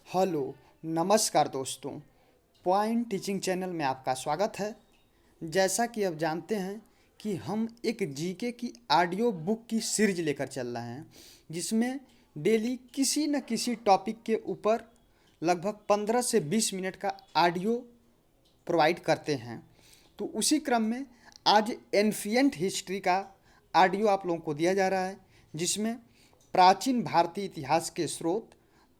Hello, नमस्कार दोस्तों। Point teaching channel में आपका स्वागत है। जैसा कि आप जानते हैं कि हम एक जीके की ऑडियो बुक की सीरीज लेकर चल रहे हैं, जिसमें डेली किसी न किसी टॉपिक के ऊपर लगभग 15 से 20 मिनट का ऑडियो प्रोवाइड करते हैं। तो उसी क्रम में आज एन्शिएंट हिस्ट्री का ऑडियो आप लोगों को दिया जा रहा है, जिसमें प्राचीन भारतीय इतिहास के स्रोत,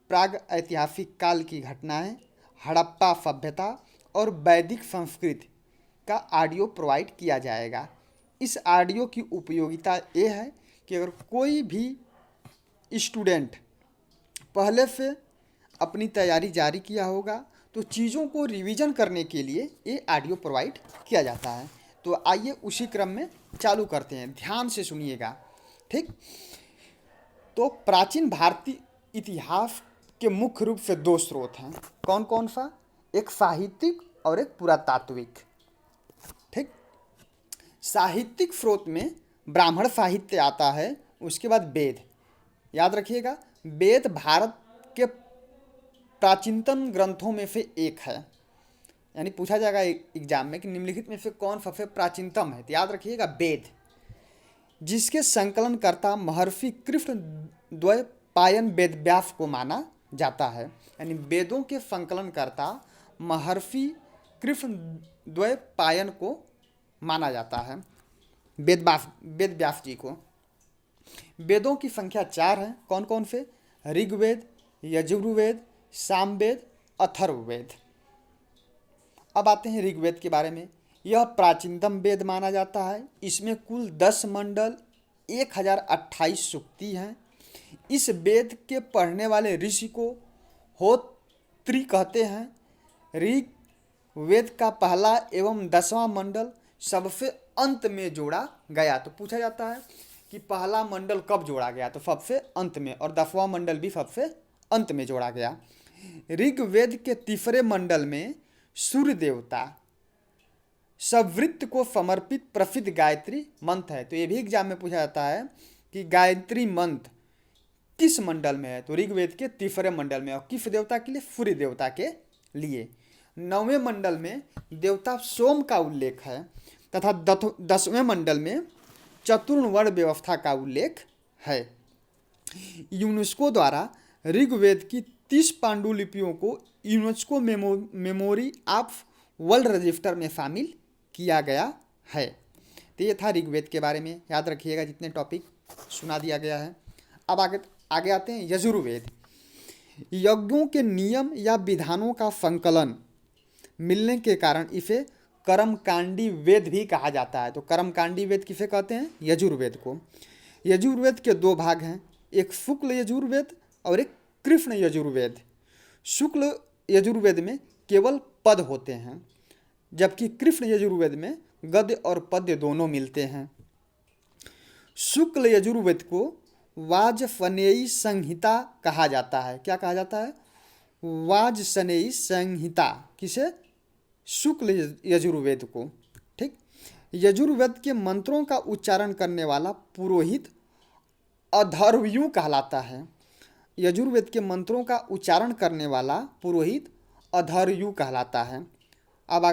प्राग ऐतिहासिक काल की घटनाएं, हड़प्पा सभ्यता और वैदिक संस्कृति का ऑडियो प्रोवाइड किया जाएगा। इस ऑडियो की उपयोगिता ये है कि अगर कोई भी स्टूडेंट पहले से अपनी तैयारी जारी किया होगा तो चीज़ों को रिवीजन करने के लिए ये ऑडियो प्रोवाइड किया जाता है। तो आइए उसी क्रम में चालू करते हैं, ध्यान से सुनिएगा। ठीक, तो प्राचीन भारतीय इतिहास के मुख्य रूप से दो स्रोत हैं। कौन कौन सा? एक साहित्यिक और एक पुरातात्विक। ठीक, साहित्यिक स्रोत में ब्राह्मण साहित्य आता है, उसके बाद वेद। याद रखिएगा, वेद भारत के प्राचीनतम ग्रंथों में से एक है। यानी पूछा जाएगा एग्जाम में कि निम्नलिखित में से कौन सबसे प्राचीनतम है, तो याद रखिएगा वेद, जिसके संकलनकर्ता महर्षि कृष्ण द्वैपायन वेदव्यास को माना जाता है। यानी वेदों के संकलनकर्ता महर्षि कृष्ण द्वैपायन को माना जाता है, वेदव्यास जी को। वेदों की संख्या 4 है। कौन कौन से? ऋग्वेद, यजुर्वेद, सामवेद, अथर्ववेद। अब आते हैं ऋग्वेद के बारे में। यह प्राचीनतम वेद माना जाता है। इसमें कुल 10 मंडल, 1028 सूक्ति हैं। इस वेद के पढ़ने वाले ऋषि को होत्री कहते हैं। ऋग वेद का पहला एवं 10वां मंडल सबसे अंत में जोड़ा गया। तो पूछा जाता है कि पहला मंडल कब जोड़ा गया, तो सबसे अंत में, और 10वां मंडल भी सबसे अंत में जोड़ा गया। ऋग्वेद के तीसरे मंडल में सूर्य देवता सवृत्त को समर्पित प्रसिद्ध गायत्री मंत्र है। तो ये भी एग्जाम में पूछा जाता है कि गायत्री मंत्र किस मंडल में है, तो ऋग्वेद के तीसरे मंडल में। और किस देवता के लिए? सूर्य देवता के लिए। 9वें मंडल में देवता सोम का उल्लेख है तथा 10वें मंडल में चतुर्ण व्यवस्था का उल्लेख है। यूनेस्को द्वारा ऋग्वेद की 30 पांडुलिपियों को UNESCO memory of world register में शामिल किया गया है। तो ये था ऋग्वेद के बारे में। याद रखिएगा, जितने टॉपिक सुना दिया गया है। अब आगे आते हैं यजुर्वेद। यज्ञों के नियम या विधानों का संकलन मिलने के कारण इसे कर्मकांडी वेद भी कहा जाता है। तो कर्मकांडी वेद किसे कहते हैं? यजुर्वेद को। यजुर्वेद के 2 भाग हैं, एक शुक्ल यजुर्वेद और एक कृष्ण यजुर्वेद। शुक्ल यजुर्वेद में केवल पद होते हैं, जबकि कृष्ण यजुर्वेद में गद्य और पद्य दोनों मिलते हैं। शुक्ल यजुर्वेद को वाजसनेयी संहिता कहा जाता है। क्या कहा जाता है? वाजसनेयी संहिता। किसे? शुक्ल यजुर्वेद को। ठीक, यजुर्वेद के मंत्रों का उच्चारण करने वाला पुरोहित अथर्वयु कहलाता है। यजुर्वेद के मंत्रों का उच्चारण करने वाला पुरोहित अथर्वयु कहलाता है। अब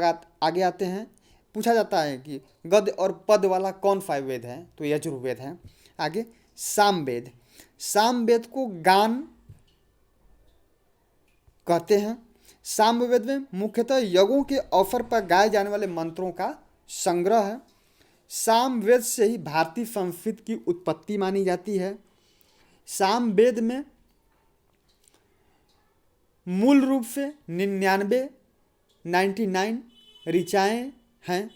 आगे आते हैं। पूछा जाता है कि गद्य और पद वाला कौन सा वेद है, तो यजुर्वेद है। आगे सामवेद। सामवेद को गान कहते हैं। सामवेद में मुख्यतः यज्ञों के अवसर पर गाए जाने वाले मंत्रों का संग्रह है। सामवेद से ही भारतीय संस्कृत की उत्पत्ति मानी जाती है। सामवेद में मूल रूप से 99 ऋचाएँ हैं।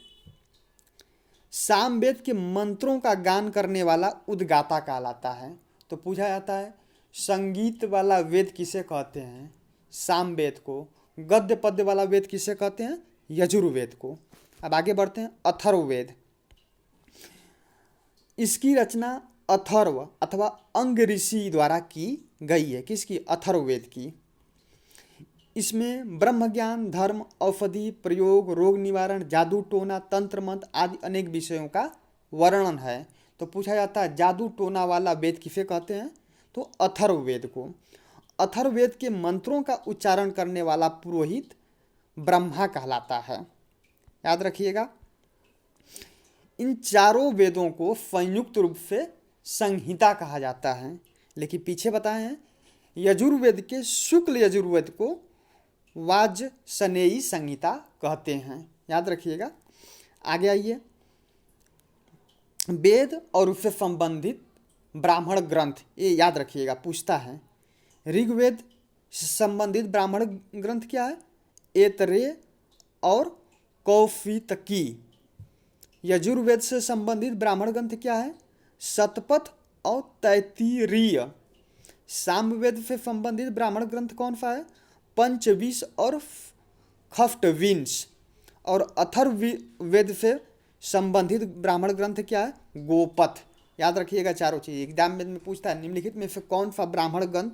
सामवेद के मंत्रों का गान करने वाला उद्गाता कहलाता है। तो पूछा जाता है संगीत वाला वेद किसे कहते हैं? सामवेद को। गद्य पद्य वाला वेद किसे कहते हैं? यजुर्वेद को। अब आगे बढ़ते हैं। अथर्ववेद। इसकी रचना अथर्व अथवा अंग ऋषि द्वारा की गई है। किसकी? अथर्ववेद की। इसमें ब्रह्म ज्ञान, धर्म, औषधि, प्रयोग, रोग निवारण, जादू टोना, तंत्र मंत्र आदि अनेक विषयों का वर्णन है। तो पूछा जाता है जादू टोना वाला वेद किसे कहते हैं? तो अथर्ववेद को। अथर्ववेद के मंत्रों का उच्चारण करने वाला पुरोहित ब्रह्मा कहलाता है। याद रखिएगा, इन चारों वेदों को संयुक्त रूप से संहिता कहा जाता है, लेकिन पीछे बताए हैं यजुर्वेद के शुक्ल यजुर्वेद को वाजसनेयी संहिता कहते हैं। याद रखिएगा। आगे आइए, वेद और उससे संबंधित ब्राह्मण ग्रंथ, ये याद रखिएगा, पूछता है ऋग्वेद से संबंधित ब्राह्मण ग्रंथ क्या है? ऐतरेय और कौशितकी। यजुर्वेद से संबंधित ब्राह्मण ग्रंथ क्या है? शतपथ और तैत्तिरीय। सामवेद से संबंधित ब्राह्मण ग्रंथ कौन सा है? पंचविंश और खफ्टविंश। और अथर्ववेद से संबंधित ब्राह्मण ग्रंथ क्या है? गोपथ। याद रखिएगा चारों चीज, एग्जाम में पूछता है निम्नलिखित में से कौन सा ब्राह्मण ग्रंथ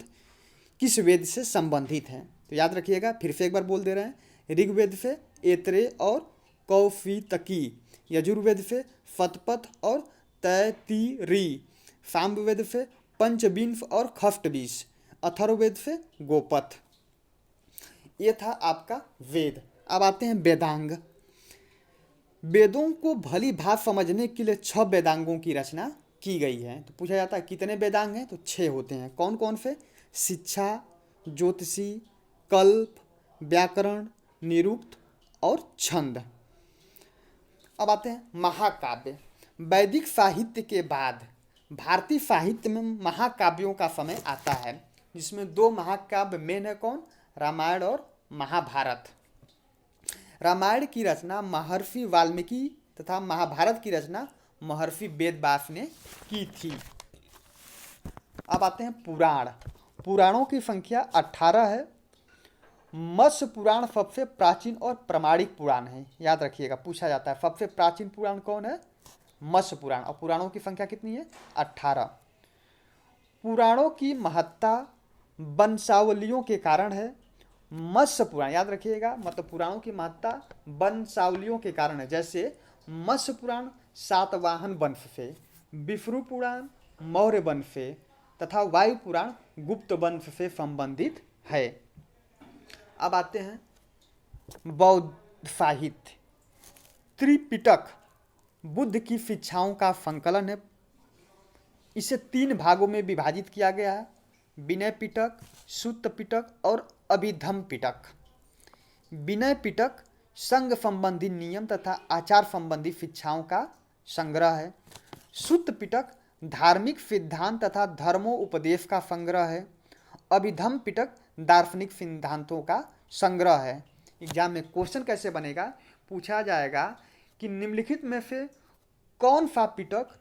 किस वेद से संबंधित है। तो याद रखिएगा, फिर से एक बार बोल दे रहे हैं, ऋग्वेद से ऐतरेय और कौशितकी, यजुर्वेद से शतपथ और तैत्तिरीय, सामवेद से पंचविंश और खफ्टविंश, अथर्ववेद से गोपथ। ये था आपका वेद। अब आते हैं वेदांग। वेदों को भली भांति समझने के लिए 6 वेदांगों की रचना की गई है। तो पूछा जाता है कितने वेदांग हैं? तो 6 होते हैं। कौन कौन से? शिक्षा, ज्योतिषी, कल्प, व्याकरण, निरुक्त और छंद। अब आते हैं महाकाव्य। वैदिक साहित्य के बाद भारतीय साहित्य में महाकाव्यों का समय आता है, जिसमें 2 महाकाव्य मेन है। कौन? रामायण और महाभारत। रामायण की रचना महर्षि वाल्मीकि तथा महाभारत की रचना महर्षि वेदव्यास ने की थी। अब आते हैं पुराण। पुराणों की संख्या 18 है। मत्स्य पुराण सबसे प्राचीन और प्रामाणिक पुराण है। याद रखिएगा, पूछा जाता है सबसे प्राचीन पुराण कौन है? मत्स्य पुराण। और पुराणों की संख्या कितनी है? 18। पुराणों की महत्ता वंशावलियों के कारण है। मत्स्य पुराण, याद रखिएगा, मतलब पुराणों की महत्ता वंशावलियों के कारण है। जैसे मत्स्य पुराण सातवाहन वंश से, विष्णु पुराण मौर्य वंश से तथा वायु पुराण गुप्त वंश से संबंधित है। अब आते हैं बौद्ध साहित्य। त्रिपिटक बुद्ध की शिक्षाओं का संकलन है। इसे 3 भागों में विभाजित किया गया है: विनय पिटक, सूत्र पिटक और अभिधम्म पिटक। विनय पिटक संघ संबंधी नियम तथा आचार संबंधी शिक्षाओं का संग्रह है। सूत्र पिटक धार्मिक सिद्धांत तथा धर्मोपदेश का संग्रह है। अभिधम्म पिटक दार्शनिक सिद्धांतों का संग्रह है। एग्जाम में क्वेश्चन कैसे बनेगा? पूछा जाएगा कि निम्नलिखित में से कौन सा पिटक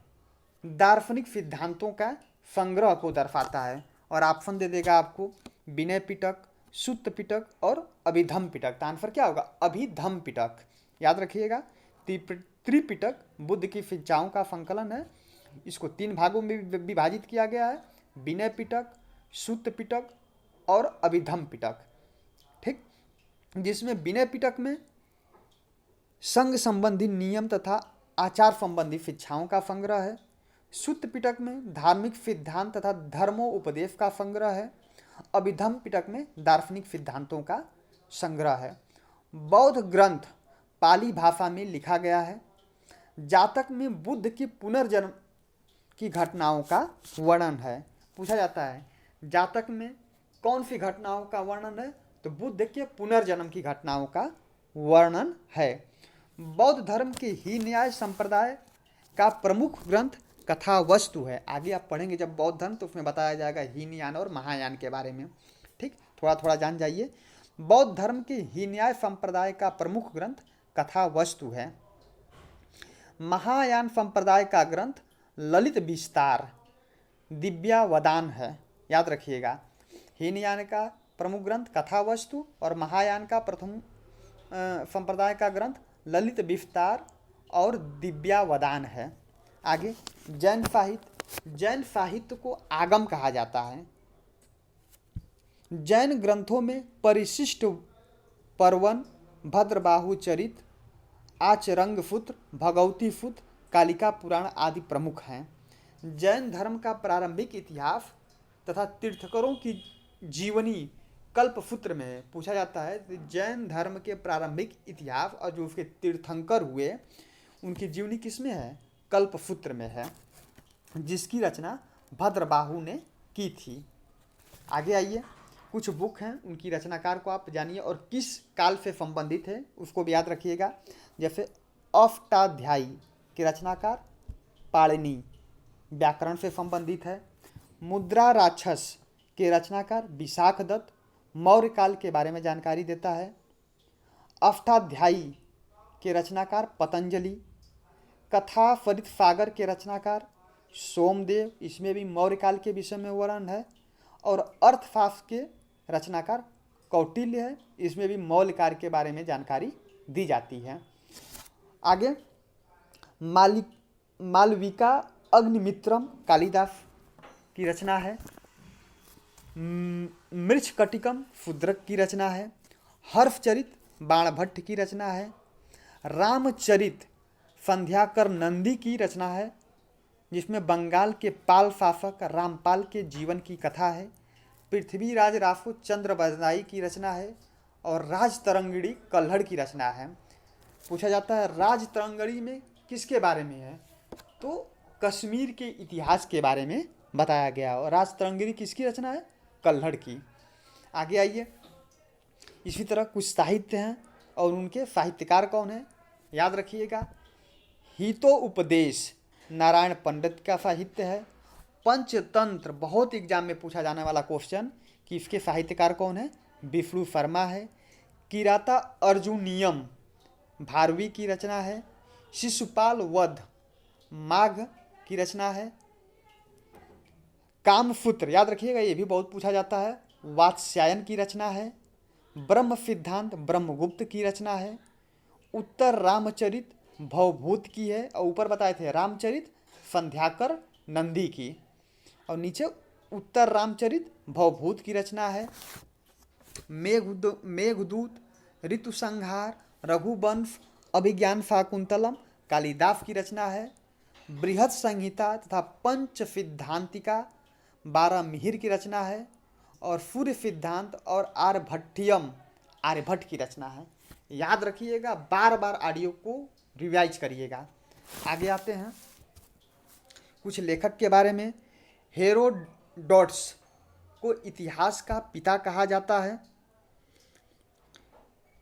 दार्शनिक सिद्धांतों का संग्रह को दर्शाता है, और ऑप्शन दे देगा आपको विनय पिटक, सूत्र पिटक और अभिधम्म पिटक। तो आंसर क्या होगा? अभिधम्म पिटक। याद रखिएगा, त्रिपिटक बुद्ध की शिक्षाओं का संकलन है। इसको 3 भागों में विभाजित किया गया है: विनय पिटक, सूत्र पिटक और अभिधम्म पिटक। ठीक, जिसमें विनय पिटक में संघ संबंधी नियम तथा आचार संबंधी शिक्षाओं का संग्रह है। सूत्र पिटक में धार्मिक सिद्धांत तथा धर्मोपदेश का संग्रह है। अभिधम्म पिटक में दार्शनिक सिद्धांतों का संग्रह है। बौद्ध ग्रंथ पाली भाषा में लिखा गया है। जातक में बुद्ध की पुनर्जन्म की घटनाओं का वर्णन है। पूछा जाता है जातक में कौन सी घटनाओं का वर्णन है? तो बुद्ध के पुनर्जन्म की घटनाओं का वर्णन है। बौद्ध धर्म के ही न्याय संप्रदाय का प्रमुख ग्रंथ कथा वस्तु है। आगे आप पढ़ेंगे जब बौद्ध धर्म, तो उसमें बताया जाएगा हीनयान और महायान के बारे में। ठीक, थोड़ा थोड़ा जान जाइए। बौद्ध धर्म के ही न्याय संप्रदाय का प्रमुख ग्रंथ कथा वस्तु है। महायान संप्रदाय का ग्रंथ ललित विस्तार दिव्यावदान है। याद रखिएगा, हीनयान का प्रमुख ग्रंथ कथा वस्तु और महायान का प्रथम संप्रदाय का ग्रंथ ललित विस्तार और दिव्यावदान है। आगे जैन साहित्य। जैन साहित्य को आगम कहा जाता है। जैन ग्रंथों में परिशिष्ट पर्वन, भद्रबाहु चरित, आचरंगसूत्र, भगवती सूत्र, कालिका पुराण आदि प्रमुख हैं। जैन धर्म का प्रारंभिक इतिहास तथा तीर्थंकरों की जीवनी कल्पसूत्र में पूछा जाता है कि जैन धर्म के प्रारंभिक इतिहास और जो उसके तीर्थंकर हुए उनकी जीवनी किसमें है? कल्पसूत्र में है, जिसकी रचना भद्रबाहु ने की थी। आगे आइए, कुछ बुक हैं, उनकी रचनाकार को आप जानिए और किस काल से संबंधित है उसको भी याद रखिएगा। जैसे अष्टाध्यायी के रचनाकार पाणिनि, व्याकरण से संबंधित है। मुद्रा राक्षस के रचनाकार विशाख दत्त, मौर्य काल के बारे में जानकारी देता है। अष्टाध्यायी के रचनाकार पतंजलि। कथा फरित सागर के रचनाकार सोमदेव, इसमें भी मौर्य काल के विषय में वर्णन है। और अर्थशास्त्र के रचनाकार कौटिल्य है, इसमें भी मौर्य काल के बारे में जानकारी दी जाती है। आगे मालविका अग्निमित्रम कालिदास की रचना है। मृच्छकटिकम शूद्रक की रचना है। हर्षचरित बाणभट्ट की रचना है। रामचरित संध्याकर नंदी की रचना है, जिसमें बंगाल के पाल शासक रामपाल के जीवन की कथा है। पृथ्वीराज रासो चंद्रबरदाई की रचना है। और राजतरंगिणी कल्हड़ की रचना है। पूछा जाता है राजतरंगिणी में किसके बारे में है? तो कश्मीर के इतिहास के बारे में बताया गया। और राजतरंगिणी किसकी रचना है? कल्हड़ की। आगे आइए, इसी तरह कुछ साहित्य हैं और उनके साहित्यकार कौन हैं याद रखिएगा। हितोपदेश नारायण पंडित का साहित्य है। पंचतंत्र बहुत एग्जाम में पूछा जाने वाला क्वेश्चन कि इसके साहित्यकार कौन है? विष्णु शर्मा है। किराता अर्जुनियम भारवी की रचना है। शिशुपाल वध माघ की रचना है। कामसूत्र याद रखिएगा, ये भी बहुत पूछा जाता है, वात्स्यायन की रचना है। ब्रह्म सिद्धांत ब्रह्मगुप्त की रचना है। उत्तर रामचरित भवभूत की है। और ऊपर बताए थे रामचरित संध्याकर नंदी की। और नीचे उत्तर रामचरित भवभूत की रचना है। मेघदूत ऋतुसंहार रघुवंश अभिज्ञान शाकुंतलम कालिदास की रचना है। बृहद संहिता तथा पंच सिद्धांतिका 12 मिहिर की रचना है। और सूर्य सिद्धांत और आर्यभट्टियम आर्यभट्ट की रचना है। याद रखिएगा, बार बार ऑडियो को रिवाइज करिएगा। आगे आते हैं कुछ लेखक के बारे में। हेरोडोटस को इतिहास का पिता कहा जाता है।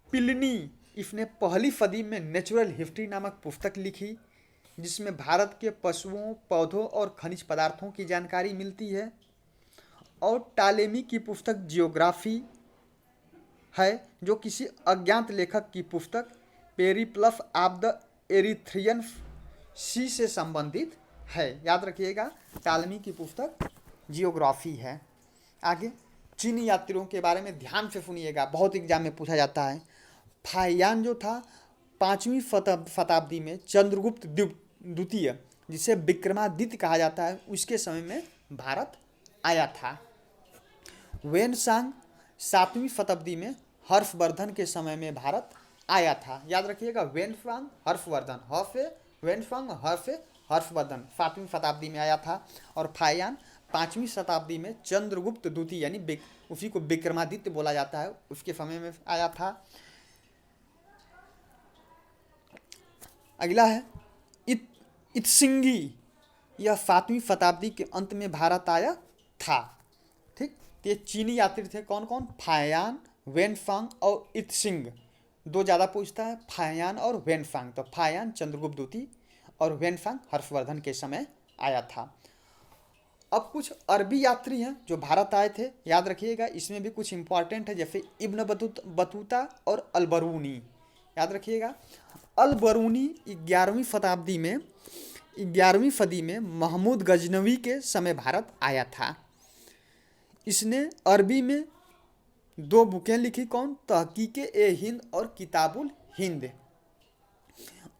प्लिनी इसने पहली सदी में नेचुरल हिस्ट्री नामक पुस्तक लिखी, जिसमें भारत के पशुओं पौधों और खनिज पदार्थों की जानकारी मिलती है। और टालेमी की पुस्तक जियोग्राफी है, जो किसी अज्ञात लेखक की पुस्तक पेरिप्लस ऑफ द एरिथ्रियन सी से संबंधित है। याद रखिएगा, टालेमी की पुस्तक जियोग्राफी है। आगे चीनी यात्रियों के बारे में ध्यान से सुनिएगा, बहुत एग्जाम में पूछा जाता है। फाहियान जो था 5वीं शताब्दी में चंद्रगुप्त द्वितीय, जिसे विक्रमादित्य कहा जाता है, उसके समय में भारत आया था। वेनसांग 7वीं शताब्दी में हर्षवर्धन के समय में भारत आया था। याद रखिएगा, वेनसांग हर्षवर्धन, वेनसांग हर्षवर्धन 7वीं शताब्दी में आया था। और फाहियान 5वीं शताब्दी में चंद्रगुप्त द्वितीय यानी उसी को विक्रमादित्य बोला जाता है, उसके समय में आया था। अगला है इत्सिंगी, यह 7वीं शताब्दी के अंत में भारत आया था। ठीक, तो ये चीनी यात्री थे कौन कौन? फाहियान, वेनसांग और इत्सिंग। दो ज़्यादा पूछता है, फाहियान और वेनसांग। तो फाहियान चंद्रगुप्त द्वितीय और वेनसांग हर्षवर्धन के समय आया था। अब कुछ अरबी यात्री हैं जो भारत आए थे, याद रखिएगा, इसमें भी कुछ इंपॉर्टेंट है, जैसे इब्न बतूता और अलबरूनी। याद रखिएगा, अलबरूनी 11वीं सदी में महमूद गजनवी के समय भारत आया था। इसने अरबी में 2 बुकें लिखी, कौन? तहकीक-ए-हिंद और किताबुल हिंद।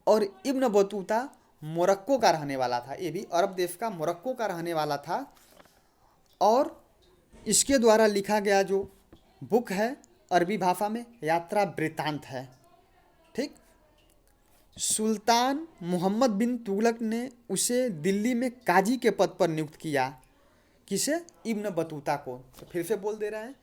और इब्न बतूता मोरक्को का रहने वाला था, ये भी अरब देश का मोरक्को का रहने वाला था। और इसके द्वारा लिखा गया जो बुक है अरबी भाषा में यात्रा वृत्तांत है। ठीक, सुल्तान मोहम्मद बिन तुगलक ने उसे दिल्ली में काजी के पद पर नियुक्त किया। किसे? इब्न बतूता को। तो फिर से बोल दे रहे हैं,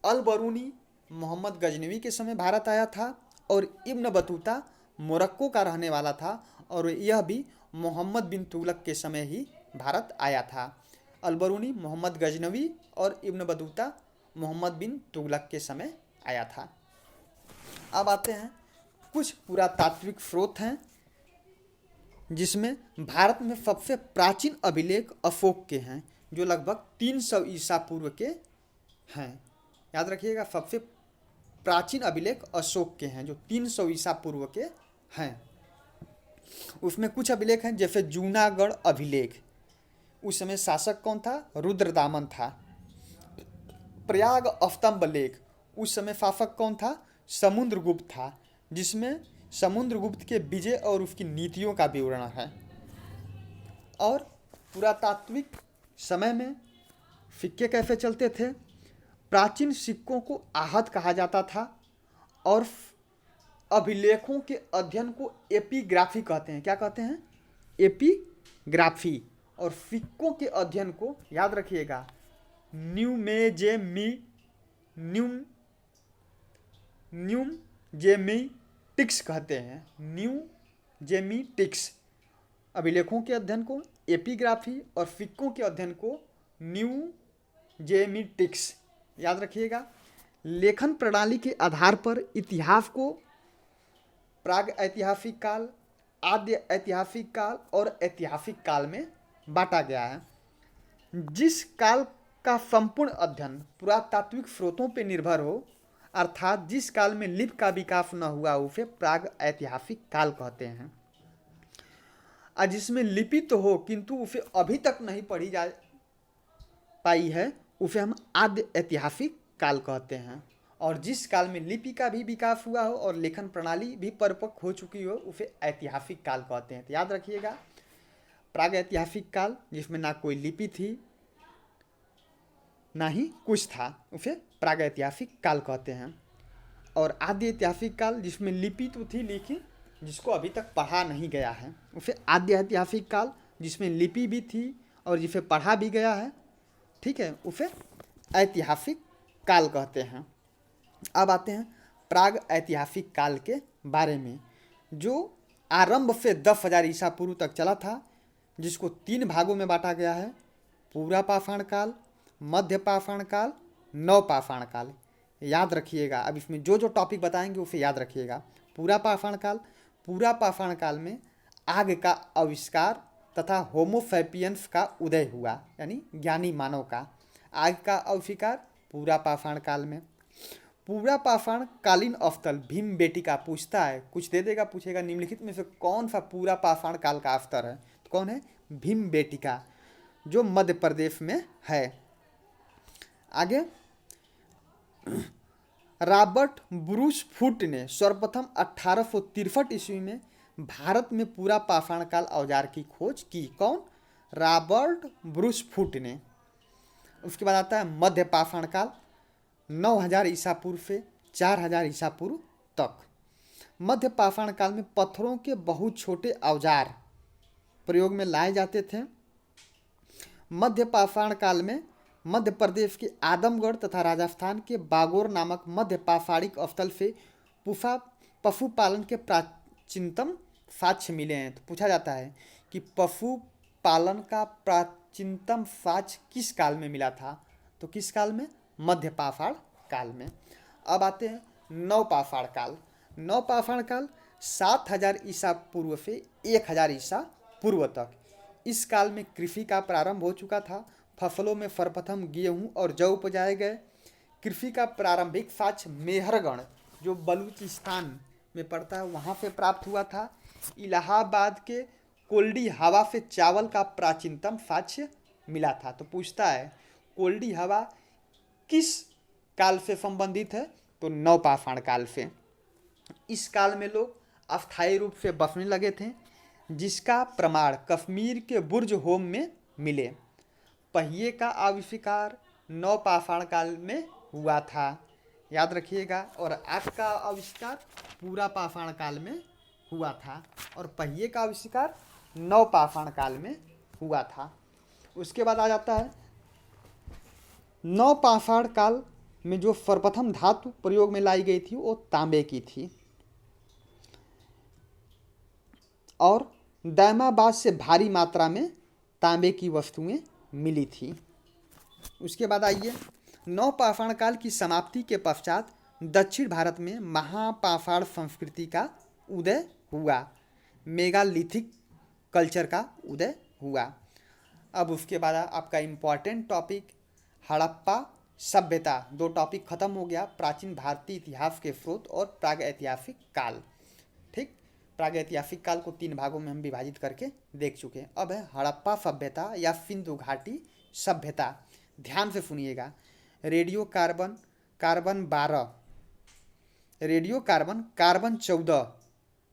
अल बरूनी मोहम्मद गजनवी के समय भारत आया था और इब्न बतूता मोरक्को का रहने वाला था और यह भी मोहम्मद बिन तुगलक के समय ही भारत आया था। अल बरूनी मोहम्मद गजनवी और इब्न बतूता मोहम्मद बिन तुगलक के समय आया था। अब आते हैं कुछ पुरातात्विक स्रोत हैं जिसमें भारत में सबसे प्राचीन अभिलेख अशोक के हैं जो लगभग 300 ईसा पूर्व के हैं। याद रखिएगा, सबसे प्राचीन अभिलेख अशोक के हैं जो 300 ईसा पूर्व के हैं। उसमें कुछ अभिलेख हैं जैसे जूनागढ़ अभिलेख, उस समय शासक कौन था? रुद्रदामन था। प्रयाग अवतंब लेख, उस समय शासक कौन था? समुद्रगुप्त था, जिसमें समुद्रगुप्त के विजय और उसकी नीतियों का विवरण है। और पुरातात्विक समय में सिक्के कैसे चलते थे? प्राचीन सिक्कों को आहत कहा जाता था और अभिलेखों के अध्ययन को एपिग्राफी कहते हैं। क्या कहते हैं? एपिग्राफी। और सिक्कों के अध्ययन को याद रखिएगा न्यूजेमिटिक्स कहते हैं। न्यूजेमिटिक्स। अभिलेखों के अध्ययन को एपिग्राफी और सिक्कों के अध्ययन को न्यूजेमिटिक्स। याद रखिएगा, लेखन प्रणाली के आधार पर इतिहास को प्राग ऐतिहासिक काल, आद्य ऐतिहासिक काल और ऐतिहासिक काल में बांटा गया है। जिस काल का संपूर्ण अध्ययन पुरातात्विक स्रोतों पर निर्भर हो, अर्थात जिस काल में लिपि का विकास न हुआ, उसे प्राग ऐतिहासिक काल कहते हैं। और जिसमें लिपि तो हो किंतु उसे अभी तक नहीं पढ़ी जा पाई है, उसे हम आद्य ऐतिहासिक काल कहते हैं। और जिस काल में लिपि का भी विकास हुआ हो और लेखन प्रणाली भी परिपक्व हो चुकी हो, उसे ऐतिहासिक काल कहते हैं। तो याद रखिएगा, प्राग ऐतिहासिक काल जिसमें ना कोई लिपि थी ना ही कुछ था, उसे प्राग ऐतिहासिक काल कहते हैं। और आद्य ऐतिहासिक काल जिसमें लिपि तो थी लेकिन जिसको अभी तक पढ़ा नहीं गया है, उसे आद्य ऐतिहासिक काल जिसमें लिपि भी थी और जिसे पढ़ा भी गया है, ठीक है, उसे ऐतिहासिक काल कहते हैं। अब आते हैं प्राग ऐतिहासिक काल के बारे में, जो आरंभ से 10,000 ईसा पूर्व तक चला था, जिसको 3 भागों में बांटा गया है: पूरा पाषाण काल, मध्य पाषाण काल, नव पाषाण काल। याद रखिएगा, अब इसमें जो जो टॉपिक बताएंगे उसे याद रखिएगा। पूरा पाषाण काल, पूरा पाषाण काल में आग का आविष्कार तथा होमो सैपियंस का उदय हुआ, यानी ज्ञानी मानव का। आग का आविष्कार पूरा पाषाण काल में। पूरा पाषाण कालीन अवतल भीमबेटिका पूछता है, कुछ दे देगा, पूछेगा निम्नलिखित में से कौन सा पूरा पाषाण काल का अवतर है? तो कौन है? भीमबेटिका, जो मध्य प्रदेश में है। आगे रॉबर्ट ब्रूस फुट ने सर्वप्रथम 1863 ईस्वी में भारत में पूरा पाषाण काल औजार की खोज की। कौन? रॉबर्ट ब्रूस फुट ने। उसके बाद आता है मध्य पाषाण काल, 9000 ईसा पूर्व से 4000 ईसा पूर्व तक। मध्य पाषाण काल में पत्थरों के बहुत छोटे औजार प्रयोग में लाए जाते थे। मध्य पाषाण काल में मध्य प्रदेश के आदमगढ़ तथा राजस्थान के बागोर नामक मध्य पाषाणिक अवतल से पशुपालन के प्राचीनतम साक्ष्य मिले हैं। तो पूछा जाता है कि पशुपालन का प्राचीनतम साक्ष्य किस काल में मिला था? तो किस काल में? मध्य पाषाण काल में। अब आते हैं नव पाषाण काल। नव पाषाण काल 7000 ईसा पूर्व से 1000 ईसा पूर्व तक। इस काल में कृषि का प्रारंभ हो चुका था। फसलों में सर्वप्रथम गेहूं और जौ उपजाए गए। कृषि का प्रारंभिक साक्ष्य मेहरगढ़, जो बलूचिस्तान में पड़ता है, वहाँ से प्राप्त हुआ था। इलाहाबाद के कोल्डी हवा से चावल का प्राचीनतम साक्ष्य मिला था। तो पूछता है कोल्डी हवा किस काल से संबंधित है? तो नव पाषाण काल से। इस काल में लोग अस्थायी रूप से बसने लगे थे, जिसका प्रमाण कश्मीर के बुर्ज होम में मिले। पहिए का आविष्कार नव पाषाण काल में हुआ था, याद रखिएगा। और आग का आविष्कार पूरा पाषाण काल में हुआ था और पहिए का आविष्कार नव पाषाण काल में हुआ था। उसके बाद आ जाता है नवपाषाण काल में जो सर्वप्रथम धातु प्रयोग में लाई गई थी वो तांबे की थी और दैमाबाद से भारी मात्रा में तांबे की वस्तुएं मिली थी। उसके बाद आइए, नवपाषाण काल की समाप्ति के पश्चात दक्षिण भारत में महापाषाण संस्कृति का उदय हुआ, मेगालिथिक कल्चर का उदय हुआ। अब उसके बाद आपका इम्पॉर्टेंट टॉपिक हड़प्पा सभ्यता। 2 टॉपिक खत्म हो गया, प्राचीन भारतीय इतिहास के स्रोत और प्रागैतिहासिक काल। ठीक, प्रागैतिहासिक काल को 3 भागों में हम विभाजित करके देख चुके हैं। अब है हड़प्पा सभ्यता या सिंधु घाटी सभ्यता। ध्यान से सुनिएगा, radio carbon carbon 12, radio carbon carbon 14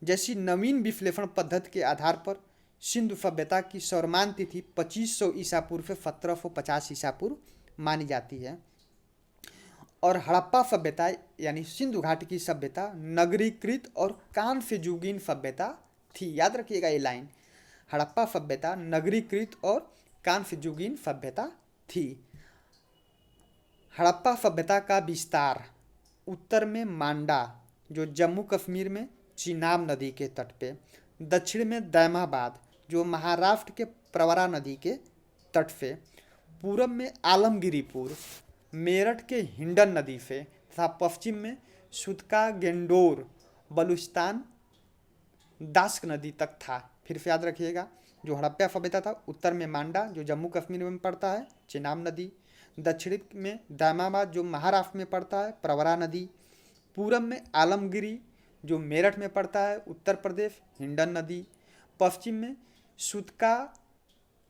जैसी नवीन विश्लेषण पद्धति के आधार पर सिंधु सभ्यता की सौरमान तिथि 2500 ईसा पूर्व से 1750 ईसा पूर्व मानी जाती है और हड़प्पा सभ्यता यानी सिंधु घाटी की सभ्यता नगरीकृत और कांस्ययुगीन सभ्यता थी। याद रखिएगा ये लाइन, हड़प्पा सभ्यता नगरीकृत और कांस्ययुगीन सभ्यता थी। हड़प्पा सभ्यता का विस्तार उत्तर में मांडा जो जम्मू कश्मीर में चिनाब नदी के तट पे, दक्षिण में दैमाबाद जो महाराष्ट्र के प्रवरा नदी के तट से, पूरब में आलमगिरीपुर मेरठ के हिंडन नदी से तथा पश्चिम में सुतका गेंडोर बलूचिस्तान दास्क नदी तक था। फिर से याद रखिएगा, जो हड़प्पा सभ्यता था उत्तर में मांडा जो जम्मू कश्मीर में पड़ता है चिनाब नदी, दक्षिण में दैमाबाद जो महाराष्ट्र में पड़ता है प्रवरा नदी, पूरब में आलमगिरी जो मेरठ में पड़ता है उत्तर प्रदेश हिंडन नदी, पश्चिम में सुतका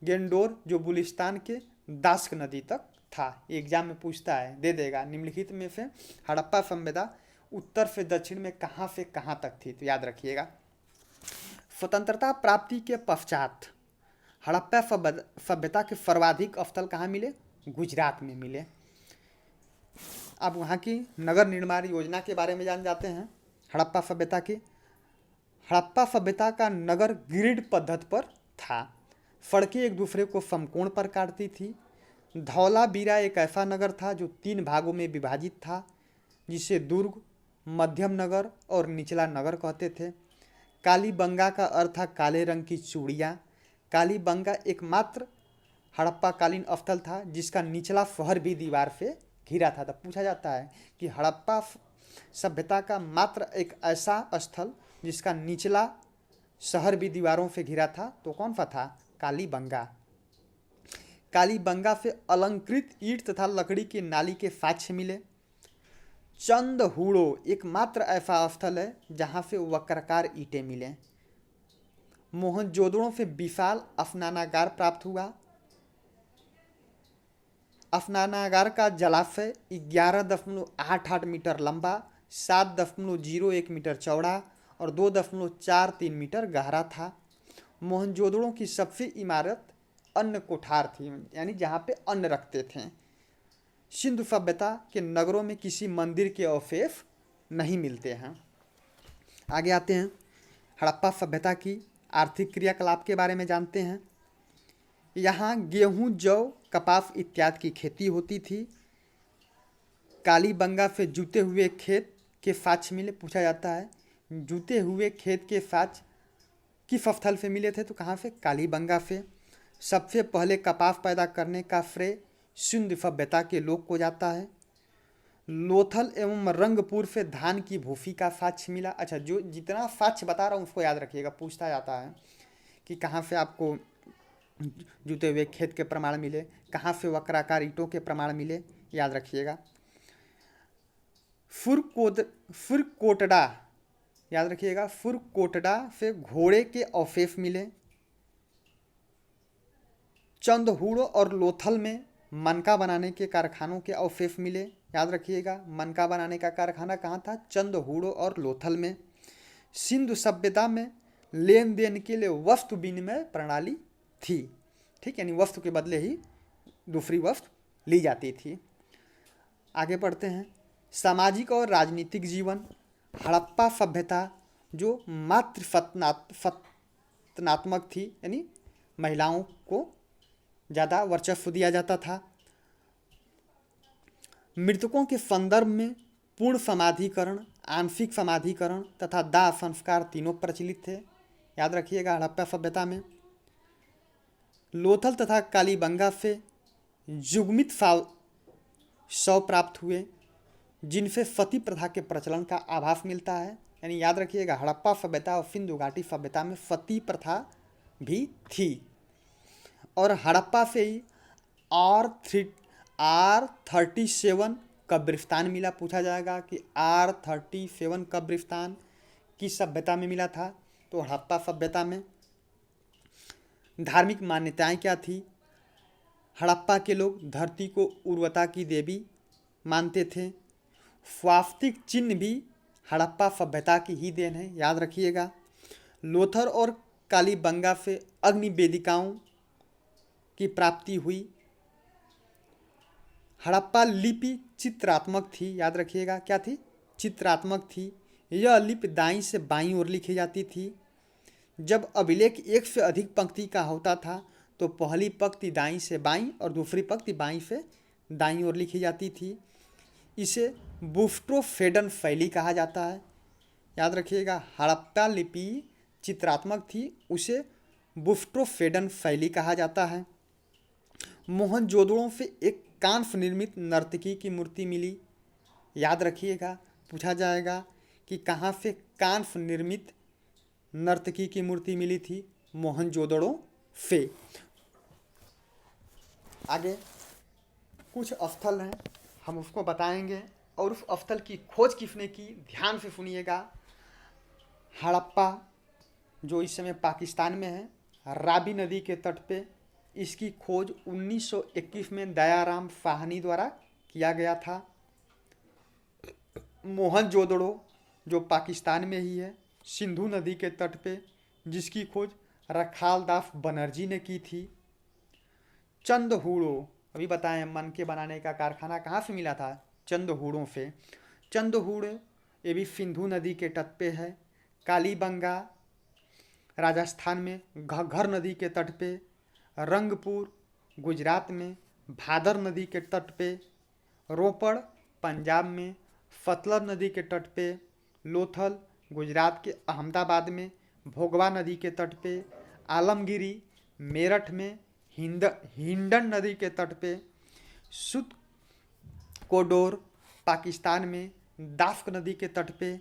गेंडोर जो बलूचिस्तान के दास्क नदी तक था। एग्जाम में पूछता है, दे देगा निम्नलिखित में से हड़प्पा सभ्यता उत्तर से दक्षिण में कहाँ से कहाँ तक थी, तो याद रखिएगा। स्वतंत्रता प्राप्ति के पश्चात हड़प्पा सभ्यता के सर्वाधिक स्थल कहाँ मिले, गुजरात में मिले। अब वहाँ की नगर निर्माण योजना के बारे में जान जाते हैं। हड़प्पा सभ्यता की, हड़प्पा सभ्यता का नगर ग्रिड पद्धति पर था, सड़कें एक दूसरे को समकोण पर काटती थी। धौलावीरा एक ऐसा नगर था जो 3 भागों में विभाजित था, जिसे दुर्ग, मध्यम नगर और निचला नगर कहते थे। कालीबंगा का अर्थ था काले रंग की चूड़ियाँ। कालीबंगा एकमात्र हड़प्पाकालीन स्थल था जिसका निचला शहर भी दीवार से घिरा था। तब पूछा जाता है कि हड़प्पा सभ्यता का मात्र एक ऐसा स्थल जिसका निचला शहर भी दीवारों से घिरा था, तो कौन सा था, कालीबंगा। कालीबंगा से अलंकृत ईंट तथा लकड़ी की नाली के साक्ष्य मिले। चंदहुड़ो एकमात्र ऐसा स्थल है जहाँ से वक्राकार ईंटें मिले। मोहनजोदड़ो से विशाल स्नानागार प्राप्त हुआ। स्नानागार का जलाशय 11.88 मीटर लंबा, 7.01 मीटर चौड़ा और 2.43 मीटर गहरा था। मोहनजोदड़ो की सबसे इमारत अन्न कोठार थी, यानी जहाँ पे अन्न रखते थे। सिंधु सभ्यता के नगरों में किसी मंदिर के अवशेष नहीं मिलते हैं। आगे आते हैं, हड़प्पा सभ्यता की आर्थिक क्रियाकलाप के बारे में जानते हैं। यहाँ गेहूँ, जौ, कपास इत्यादि की खेती होती थी। कालीबंगा से जुते हुए खेत के साक्ष्य मिले। पूछा जाता है जुते हुए खेत के साक्ष्य किस स्थल से मिले थे, तो कहाँ से, कालीबंगा से। सबसे पहले कपास पैदा करने का श्रेय सिंधु सभ्यता के लोग को जाता है। लोथल एवं रंगपुर से धान की भूसी का साक्ष्य मिला। अच्छा, जो जितना साक्ष्य बता रहा हूँ उसको याद रखिएगा, पूछता जाता है कि कहाँ से आपको जुते हुए खेत के प्रमाण मिले, कहाँ से वक्राकार ईंटों के प्रमाण मिले, याद रखिएगा। फुरकोटड़ा, याद रखिएगा, फुरकोटड़ा से घोड़े के अवशेष मिले। चंदहुड़ो और लोथल में मनका बनाने के कारखानों के अवशेष मिले। याद रखिएगा, मनका बनाने का कारखाना कहाँ था, चंदहुड़ो और लोथल में। सिंधु सभ्यता में लेन देन के लिए वस्तु विनिमय प्रणाली थी। ठीक, यानी वस्तु के बदले ही दूसरी वस्तु ली जाती थी। आगे बढ़ते हैं, सामाजिक और राजनीतिक जीवन। हड़प्पा सभ्यता जो मातृ सत्नात्मक थी, यानी महिलाओं को ज़्यादा वर्चस्व दिया जाता था। मृतकों के संदर्भ में पूर्ण समाधिकरण, आंशिक समाधिकरण तथा दाह संस्कार तीनों प्रचलित थे। याद रखिएगा, हड़प्पा सभ्यता में लोथल तथा कालीबंगा से युग्मित शव प्राप्त हुए, जिनसे सती प्रथा के प्रचलन का आभास मिलता है। यानी याद रखिएगा, हड़प्पा सभ्यता और सिंधु घाटी सभ्यता में सती प्रथा भी थी। और हड़प्पा से ही R37 कब्रिस्तान मिला। पूछा जाएगा कि R37 कब्रिस्तान किस सभ्यता में मिला था, तो हड़प्पा सभ्यता में। धार्मिक मान्यताएं क्या थी? हड़प्पा के लोग धरती को उर्वरता की देवी मानते थे। स्वास्तिक चिन्ह भी हड़प्पा सभ्यता की ही देन है, याद रखिएगा। लोथल और कालीबंगा से अग्नि वेदिकाओं की प्राप्ति हुई। हड़प्पा लिपि चित्रात्मक थी, याद रखिएगा, क्या थी? चित्रात्मक थी। यह लिपि दाईं से बाईं ओर लिखी जाती थी। जब अभिलेख एक से अधिक पंक्ति का होता था तो पहली पंक्ति दाईं से बाईं और दूसरी पंक्ति बाईं से दाईं ओर लिखी जाती थी। इसे बुस्ट्रोफेडन शैली कहा जाता है। याद रखिएगा, हड़प्पा लिपि चित्रात्मक थी, उसे बुस्ट्रोफेडन शैली कहा जाता है। मोहनजोदड़ो से एक कांस्य निर्मित नर्तकी की मूर्ति मिली। याद रखिएगा, पूछा जाएगा कि कहाँ से कांस्य निर्मित नर्तकी की मूर्ति मिली थी? मोहनजोदड़ो से। आगे कुछ स्थल हैं, हम उसको बताएंगे और उस स्थल की खोज किसने की, ध्यान से सुनिएगा। हड़प्पा जो इस समय पाकिस्तान में है, रावी नदी के तट पे, इसकी खोज 1921 में दयाराम साहनी द्वारा किया गया था। मोहनजोदड़ो जो पाकिस्तान में ही है, सिंधु नदी के तट पे, जिसकी खोज रखालदास बनर्जी ने की थी। चंदहूड़ो, अभी बताएं, मन के बनाने का कारखाना कहाँ से मिला था? चंदहूड़ों से। चंदहूड़ ये भी सिंधु नदी के तट पे है। कालीबंगा राजस्थान में घग्घर नदी के तट पे। रंगपुर गुजरात में भादर नदी के तट पे। रोपड़ पंजाब में सतलज नदी के तट पे। लोथल गुजरात के अहमदाबाद में भोगवा नदी के तट पे। आलमगिरी मेरठ में हिंडन नदी के तट पे। सुत कोडोर पाकिस्तान में दाफ्क नदी के तट पे।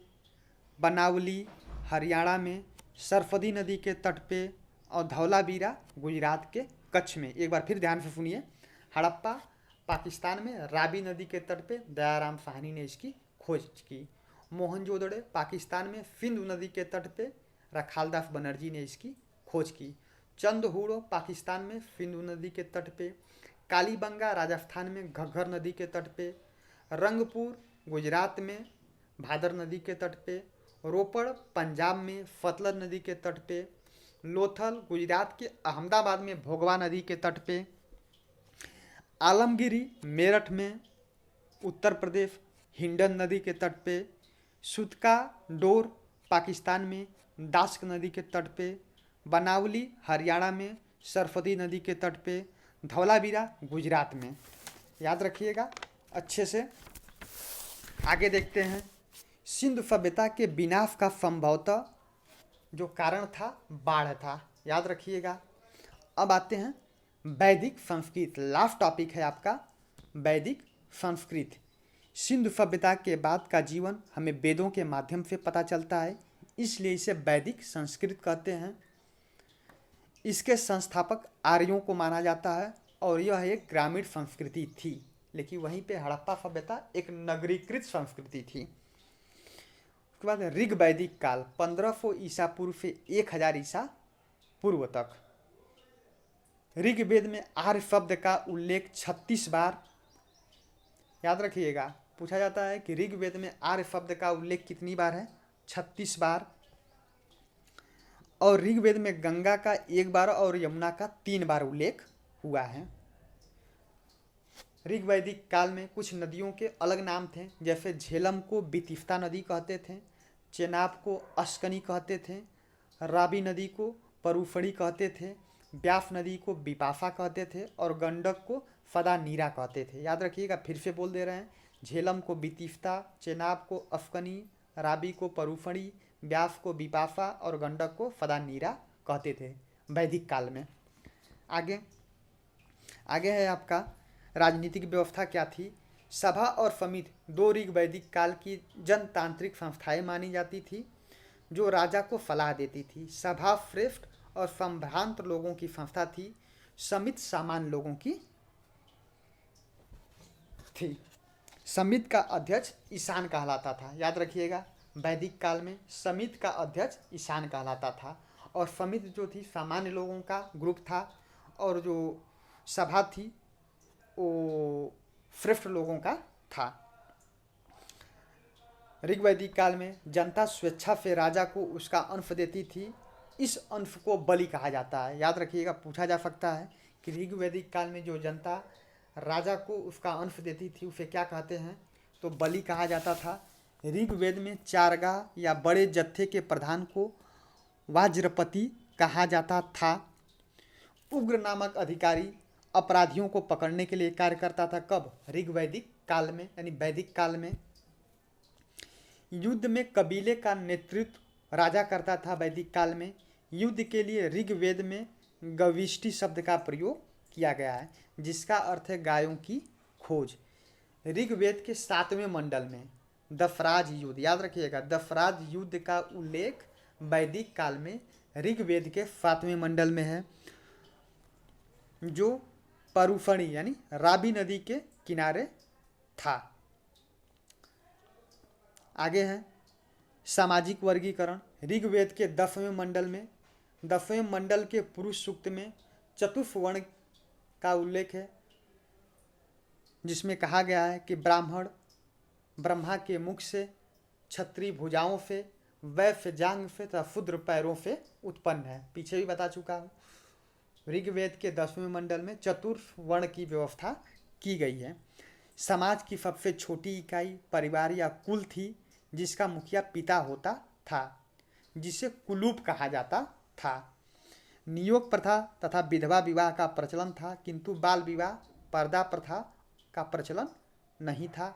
बनावली हरियाणा में सरफदी नदी के तट पे। और धौलावीरा गुजरात के कच्छ में। एक बार फिर ध्यान से सुनिए, हड़प्पा पाकिस्तान में रावी नदी के तट पे दयाराम साहनी ने इसकी खोज की। मोहनजोदड़ो पाकिस्तान में सिंधु नदी के तट पे रखालदास बनर्जी ने इसकी खोज की। चंदहूड़ो पाकिस्तान में सिंधु नदी के तट पे। कालीबंगा राजस्थान में घग्घर नदी के तट पे। रंगपुर गुजरात में भादर नदी के तट पे। रोपड़ पंजाब में सतलज नदी के तट पे। लोथल गुजरात के अहमदाबाद में भोगवा नदी के तट पे। आलमगिरी मेरठ में उत्तर प्रदेश हिंडन नदी के तट पे। सुतका डोर पाकिस्तान में दास्क नदी के तट पे। बनावली हरियाणा में सरफदी नदी के तट पे। धौलावीरा गुजरात में। याद रखिएगा अच्छे से। आगे देखते हैं, सिंधु सभ्यता के विनाश का संभवतः जो कारण था बाढ़ था। याद रखिएगा। अब आते हैं वैदिक संस्कृत, लास्ट टॉपिक है आपका वैदिक संस्कृत। सिंधु सभ्यता के बाद का जीवन हमें वेदों के माध्यम से पता चलता है, इसलिए इसे वैदिक संस्कृत कहते हैं। इसके संस्थापक आर्यों को माना जाता है और यह एक ग्रामीण संस्कृति थी, लेकिन वहीं पे हड़प्पा सभ्यता एक नगरीकृत संस्कृति थी। उसके बाद ऋग वैदिक काल 1500 ईसा पूर्व से 1000 ईसा पूर्व तक। ऋग्वेद में आर्य शब्द का उल्लेख 36 बार। याद रखिएगा, पूछा जाता है कि ऋग्वेद में आर्य शब्द का उल्लेख कितनी बार है? 36 बार। और ऋग्वेद में गंगा का 1 बार और यमुना का 3 बार उल्लेख हुआ है। ऋग वैदिक काल में कुछ नदियों के अलग नाम थे, जैसे झेलम को बितिफ्ता नदी कहते थे, चेनाब को अश्कनी कहते थे, रावी नदी को परूफड़ी कहते थे, व्यास नदी को बिपाशा कहते थे और गंडक को फदा नीरा कहते थे। याद रखिएगा, फिर से बोल दे रहे हैं। झेलम को बितिफ्ता, चेनाब को अफकनी, राबी को परूफणी, व्यास को बिपाशा और गंडक को फदा नीरा कहते थे वैदिक काल में। आगे आगे है आपका राजनीतिक व्यवस्था क्या थी। सभा और समिति दो ऋग वैदिक काल की जनतांत्रिक संस्थाएं मानी जाती थी जो राजा को सलाह देती थी। सभा श्रेष्ठ और संभ्रांत लोगों की संस्था थी, समिति सामान्य लोगों की थी। समिति का अध्यक्ष ईशान कहलाता था। याद रखिएगा, वैदिक काल में समिति का अध्यक्ष ईशान कहलाता था और समिति जो थी सामान्य लोगों का ग्रुप था और जो सभा थी वो श्रेष्ठ लोगों का था। ऋग्वैदिक काल में जनता स्वेच्छा से राजा को उसका अंश देती थी। इस अंश को बलि कहा जाता है। याद रखिएगा, पूछा जा सकता है कि ऋग्वैदिक काल में जो जनता राजा को उसका अंश देती थी उसे क्या कहते हैं, तो बलि कहा जाता था। ऋग्वेद में चारगाह या बड़े जत्थे के प्रधान को वाज्रपति कहा जाता था। उग्र नामक अधिकारी अपराधियों को पकड़ने के लिए कार्य करता था। कब? ऋग्वैदिक काल में, यानी वैदिक काल में। युद्ध में कबीले का नेतृत्व राजा करता था वैदिक काल में। युद्ध के लिए ऋग्वेद में गविष्टि शब्द का प्रयोग किया गया है जिसका अर्थ है गायों की खोज। ऋग्वेद के 7वें मंडल में दफराज युद्ध, याद रखिएगा, दफराज युद्ध का उल्लेख वैदिक काल में ऋग्वेद के 7वें मंडल में है जो परूफणी यानी राबी नदी के किनारे था। आगे है सामाजिक वर्गीकरण। ऋग्वेद के 10वें मंडल में 10वें मंडल के पुरुष सूक्त में चतुर्वर्ण का उल्लेख है जिसमें कहा गया है कि ब्राह्मण ब्रह्मा के मुख से, क्षत्रिय भुजाओं से, वैश्य जांघ से तथा शूद्र पैरों से उत्पन्न है। पीछे भी बता चुका हूँ। ऋग्वेद के 10वें मंडल में चतुर्वर्ण की व्यवस्था की गई है। समाज की सबसे छोटी इकाई परिवार या कुल थी जिसका मुखिया पिता होता था जिसे कुलूप कहा जाता था। नियोग प्रथा तथा विधवा विवाह का प्रचलन था किंतु बाल विवाह पर्दा प्रथा का प्रचलन नहीं था।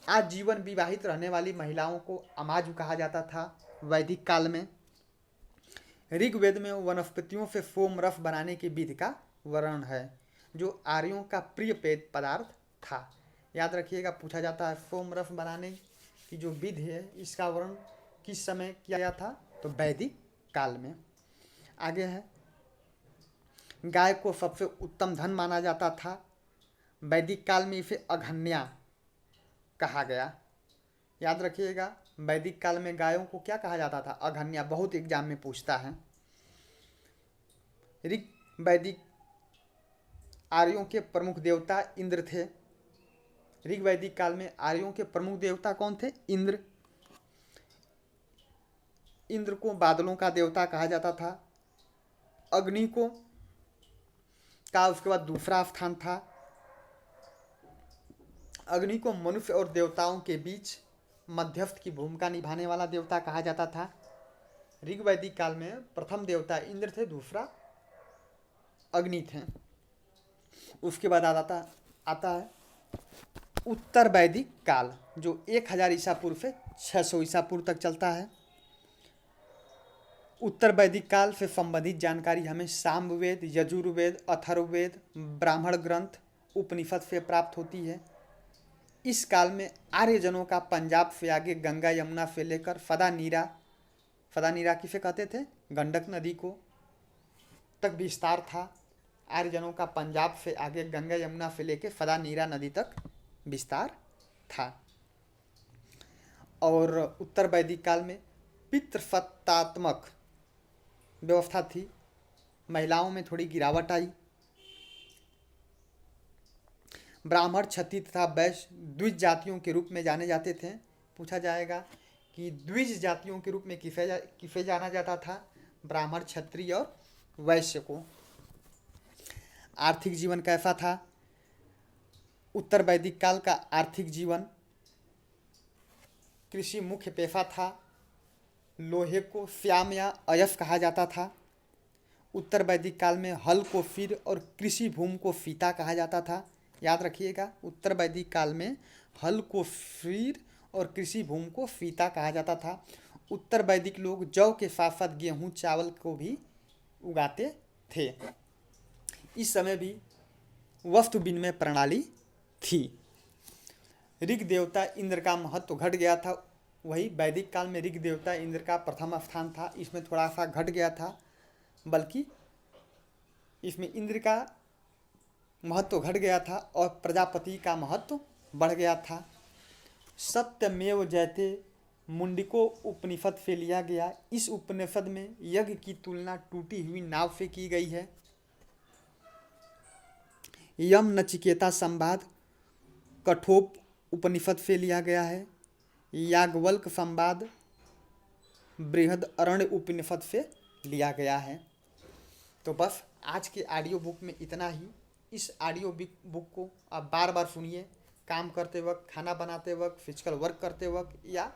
आजीवन विवाहित रहने वाली महिलाओं को अमाजु कहा जाता था वैदिक काल में। ऋग्वेद में वनस्पतियों से फोम रस बनाने की विधि का वर्णन है जो आर्यों का प्रिय पेय पदार्थ था। याद रखिएगा, पूछा जाता है फोम रस बनाने की जो विधि है इसका वर्णन किस समय किया गया था, तो वैदिक काल में। आगे है गाय को सबसे उत्तम धन माना जाता था। वैदिक काल में इसे अघन्या कहा गया। याद रखिएगा, वैदिक काल में गायों को क्या कहा जाता था, अघन्या। बहुत एग्जाम में पूछता है। ऋग वैदिक आर्यों के प्रमुख देवता इंद्र थे। ऋग वैदिक काल में आर्यों के प्रमुख देवता कौन थे, इंद्र। इंद्र को बादलों का देवता कहा जाता था। अग्नि को का उसके बाद दूसरा स्थान था। अग्नि को मनुष्य और देवताओं के बीच मध्यस्थ की भूमिका निभाने वाला देवता कहा जाता था। ऋग्वैदिक काल में प्रथम देवता इंद्र थे, दूसरा अग्नि थे। उसके बाद आता है उत्तर वैदिक काल जो 1000 ईसा पूर्व से 600 ईसा पूर्व तक चलता है। उत्तर वैदिक काल से संबंधित जानकारी हमें सामवेद, यजुर्वेद, अथर्ववेद, ब्राह्मण ग्रंथ, उपनिषद से प्राप्त होती है। इस काल में आर्यजनों का पंजाब से आगे गंगा यमुना से लेकर फदा नीरा किसे कहते थे, गंडक नदी को तक विस्तार था। आर्यजनों का पंजाब से आगे गंगा यमुना से लेकर फदा नीरा नदी तक विस्तार था। और उत्तर वैदिक काल में पितृसत्तात्मक व्यवस्था थी। महिलाओं में थोड़ी गिरावट आई। ब्राह्मण, क्षत्रिय तथा वैश्य द्विज जातियों के रूप में जाने जाते थे। पूछा जाएगा कि द्विज जातियों के रूप में किसे जाना जाता था, ब्राह्मण, क्षत्रिय और वैश्य को। आर्थिक जीवन कैसा था, उत्तर वैदिक काल का आर्थिक जीवन कृषि मुख्य पेशा था। लोहे को श्याम या अयस्क कहा जाता था। उत्तर वैदिक काल में हल को फिर और कृषि भूमि को फीता कहा जाता था। याद रखिएगा, उत्तर वैदिक काल में हल को फीर और कृषि भूमि को फीता कहा जाता था। उत्तर वैदिक लोग जौ के साथ साथ गेहूँ चावल को भी उगाते थे। इस समय भी वस्तु विनिमय प्रणाली थी। ऋग देवता इंद्र का महत्व घट गया था। वही वैदिक काल में ऋग देवता इंद्र का प्रथम स्थान था, इसमें थोड़ा सा घट गया था, बल्कि इसमें इंद्र का महत्व घट गया था और प्रजापति का महत्व बढ़ गया था। सत्यमेव जयते मुंडिको उपनिषद से लिया गया। इस उपनिषद में यज्ञ की तुलना टूटी हुई नाव से की गई है। यम नचिकेता संवाद कठोप उपनिषद से लिया गया है। याज्ञवल्क्य संवाद बृहद अरण्य उपनिषद से लिया गया है। तो बस आज के ऑडियो बुक में इतना ही। इस ऑडियो बुक को आप बार बार सुनिए, काम करते वक्त, खाना बनाते वक्त, फिजिकल वर्क करते वक्त या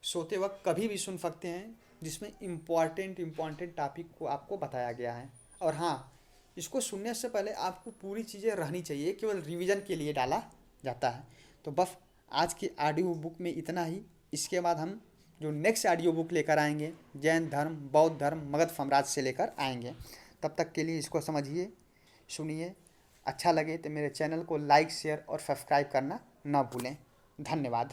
सोते वक्त कभी भी सुन सकते हैं, जिसमें इम्पॉर्टेंट टॉपिक को आपको बताया गया है। और हाँ, इसको सुनने से पहले आपको पूरी चीज़ें रहनी चाहिए, केवल रिवीजन के लिए डाला जाता है। तो बस आज की ऑडियो बुक में इतना ही। इसके बाद हम जो नेक्स्ट ऑडियो बुक लेकर आएंगे, जैन धर्म, बौद्ध धर्म, मगध साम्राज्य से लेकर आएंगे। तब तक के लिए इसको समझिए, सुनिए। अच्छा लगे तो मेरे चैनल को लाइक, शेयर और सब्सक्राइब करना ना भूलें। धन्यवाद।